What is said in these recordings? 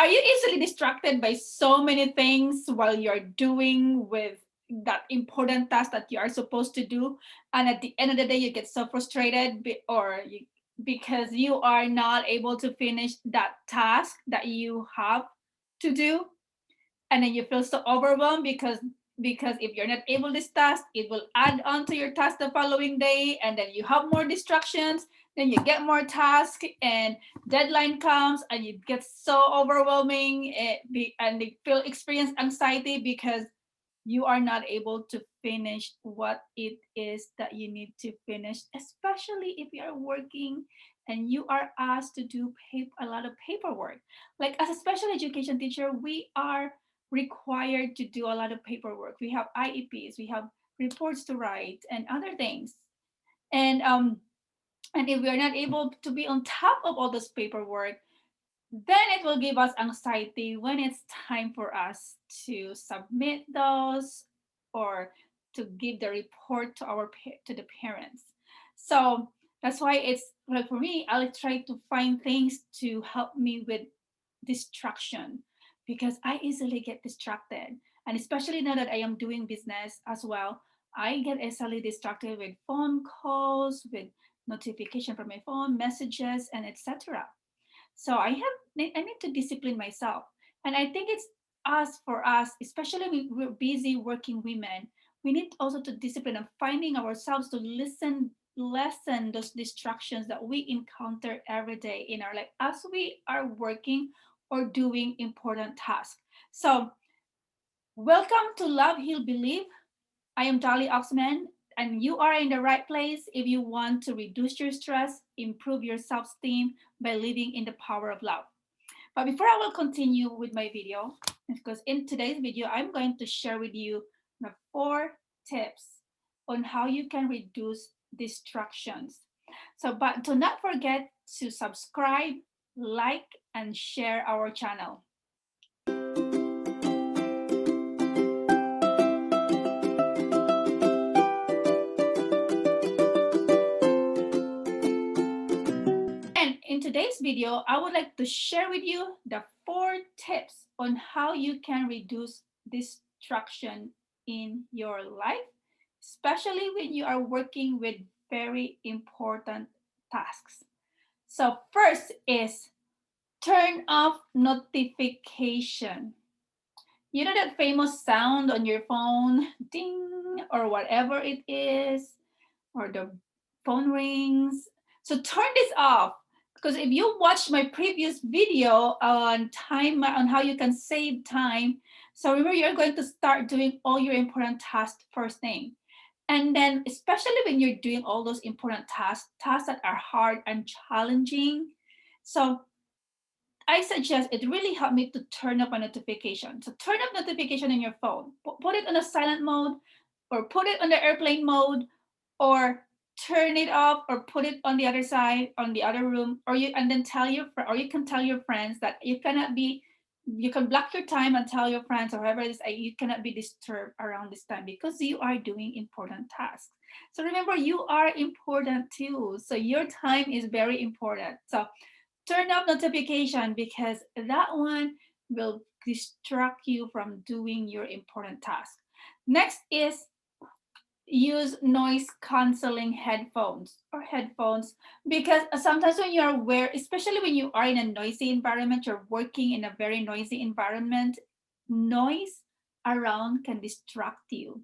Are you easily distracted by so many things while you're doing with that important task that you are supposed to do, and at the end of the day you get so frustrated because you are not able to finish that task that you have to do, and then you feel so overwhelmed because if you're not able this task, it will add on to your task the following day, and then you have more distractions, then you get more tasks, and deadline comes and it gets so overwhelming, and they feel experience anxiety because you are not able to finish what it is that you need to finish, especially if you are working and you are asked to do a lot of paperwork. Like as a special education teacher, we are required to do a lot of paperwork. We have IEPs, we have reports to write, and other things. And and if we are not able to be on top of all this paperwork, then it will give us anxiety when it's time for us to submit those or to give the report to to the parents. So that's why it's like for me, I'll try to find things to help me with distraction because I easily get distracted. And especially now that I am doing business as well, I get easily distracted with phone calls, with notification from my phone, messages, and etc. So I need to discipline myself. And I think it's us for us, especially when we're busy working women, we need also to discipline and finding ourselves to lessen those distractions that we encounter every day in our life as we are working or doing important tasks. So welcome to Love Heal Believe. I am Dolly Oxman, and you are in the right place if you want to reduce your stress, improve your self-esteem by living in the power of love. But before I will continue with my video, because in today's video, I'm going to share with you the 4 tips on how you can reduce distractions. So, but do not forget to subscribe, like, and share our channel. In today's video, I would like to share with you the 4 tips on how you can reduce distraction in your life, especially when you are working with very important tasks. So first is turn off notification. You know that famous sound on your phone, ding, or whatever it is, or the phone rings. So turn this off, because if you watch my previous video on time, on how you can save time, so remember you're going to start doing all your important tasks first thing. And then especially when you're doing all those important tasks that are hard and challenging. So I suggest it really helped me to turn off a notification. So turn off notification in your phone. Put it on a silent mode, or put it on the airplane mode, or turn it off, or put it on the other side, on the other room, or you can tell your friends that you can block your time and tell your friends or whoever it is, you cannot be disturbed around this time because you are doing important tasks. So remember, you are important too. So your time is very important. So turn off notification because that one will distract you from doing your important task. Next is use noise canceling headphones because sometimes when you're aware, especially when you are in a noisy environment, you're working in a very noisy environment, noise around can distract you.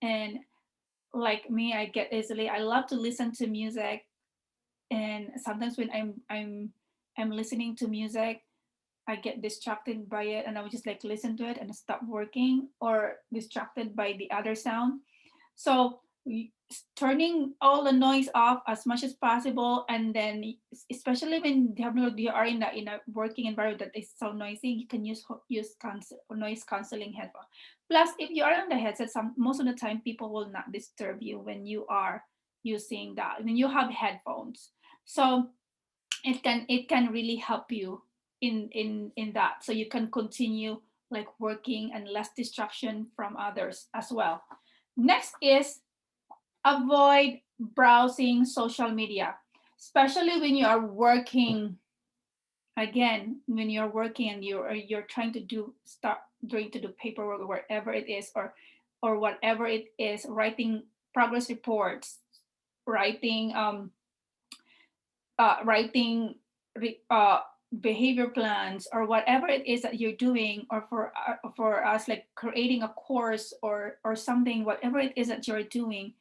And like me, I love to listen to music, and sometimes when I'm listening to music, I get distracted by it, and I would just like listen to it and stop working, or distracted by the other sound. So turning all the noise off as much as possible, and then especially when you are in a working environment that is so noisy, you can use noise canceling headphone. Plus, if you are on the headset, most of the time people will not disturb you when you are using that. When you have headphones, so it can really help you in that, so you can continue like working and less distraction from others as well. Next is avoid browsing social media, especially when you are working again, when you're working and you're trying to do paperwork or whatever it is, or whatever it is, writing progress reports, writing writing behavior plans, or whatever it is that you're doing, or for us, like creating a course or something, whatever it is that you're doing,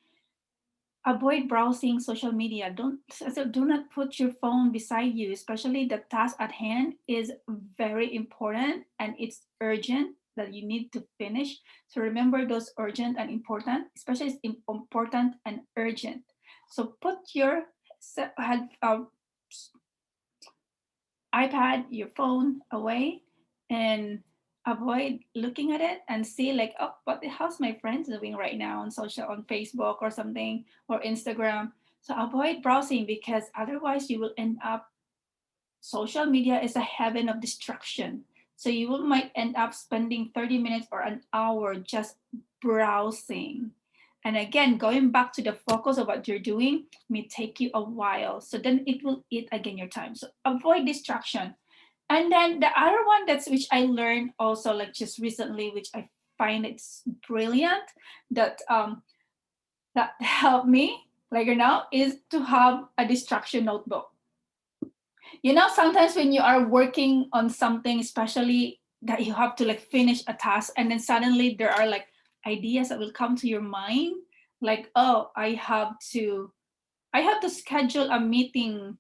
avoid browsing social media. Don't so do not put your phone beside you, especially the task at hand is very important and it's urgent that you need to finish. So remember those urgent and important, especially it's important and urgent. So put your iPad, your phone away, and avoid looking at it and see like, oh, what the hell's my friends doing right now on Facebook or something, or Instagram. So avoid browsing, because otherwise you will end up, social media is a heaven of distraction. So you will might end up spending 30 minutes or an hour just browsing. And again, going back to the focus of what you're doing may take you a while. So then it will eat again your time. So avoid distraction. And then the other one, that's which I learned also like just recently, which I find it's brilliant, that that helped me, like, is to have a distraction notebook. Sometimes when you are working on something, especially that you have to like finish a task, and then suddenly there are like ideas that will come to your mind, like, oh, I have to schedule a meeting,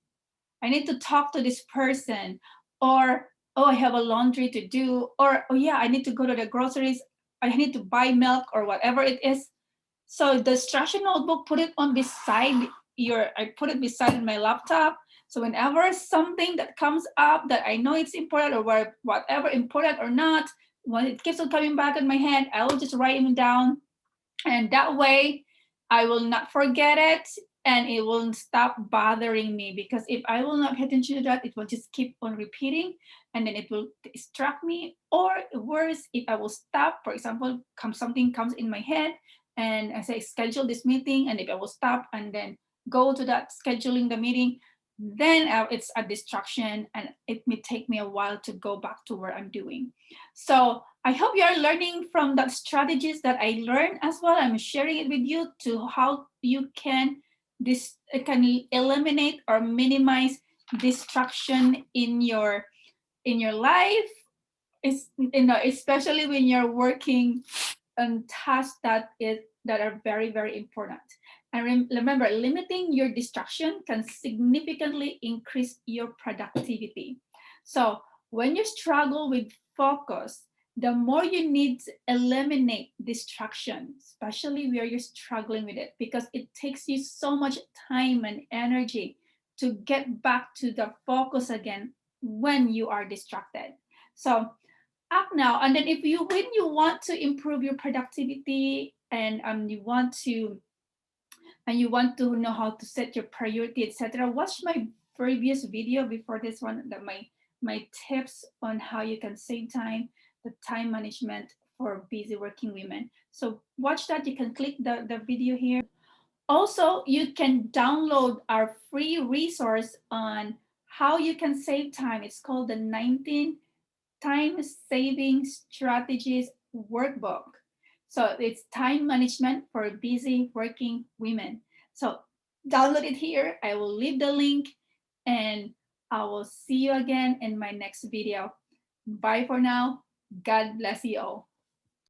I need to talk to this person, or oh, I have a laundry to do, or oh yeah, I need to go to the groceries, I need to buy milk, or whatever it is. So the distraction notebook, put it on beside I put it beside my laptop. So whenever something that comes up that I know it's important, or whatever important or not, when it keeps on coming back in my head, I will just write them down, and that way I will not forget it, and it will stop bothering me, because if I will not pay attention to that, it will just keep on repeating, and then it will distract me. Or worse, if I will stop, for example, something comes in my head and I say schedule this meeting, and if I will stop and then go to that scheduling the meeting, then it's a distraction, and it may take me a while to go back to what I'm doing. So I hope you are learning from the strategies that I learned as well. I'm sharing it with you to how you can eliminate or minimize distraction in your life. Especially when you're working on tasks that are very, very important. And remember, limiting your distraction can significantly increase your productivity. So when you struggle with focus, the more you need to eliminate distraction, especially where you're struggling with it, because it takes you so much time and energy to get back to the focus again when you are distracted. So act now. And then when you want to improve your productivity, and you want to know how to set your priority, etc., watch my previous video before this one, that my tips on how you can save time, the time management for busy working women. So watch that. You can click the video here. Also, you can download our free resource on how you can save time. It's called the 19 time saving strategies workbook. So it's time management for busy working women. So download it here. I will leave the link, and I will see you again in my next video. Bye for now. God bless you all.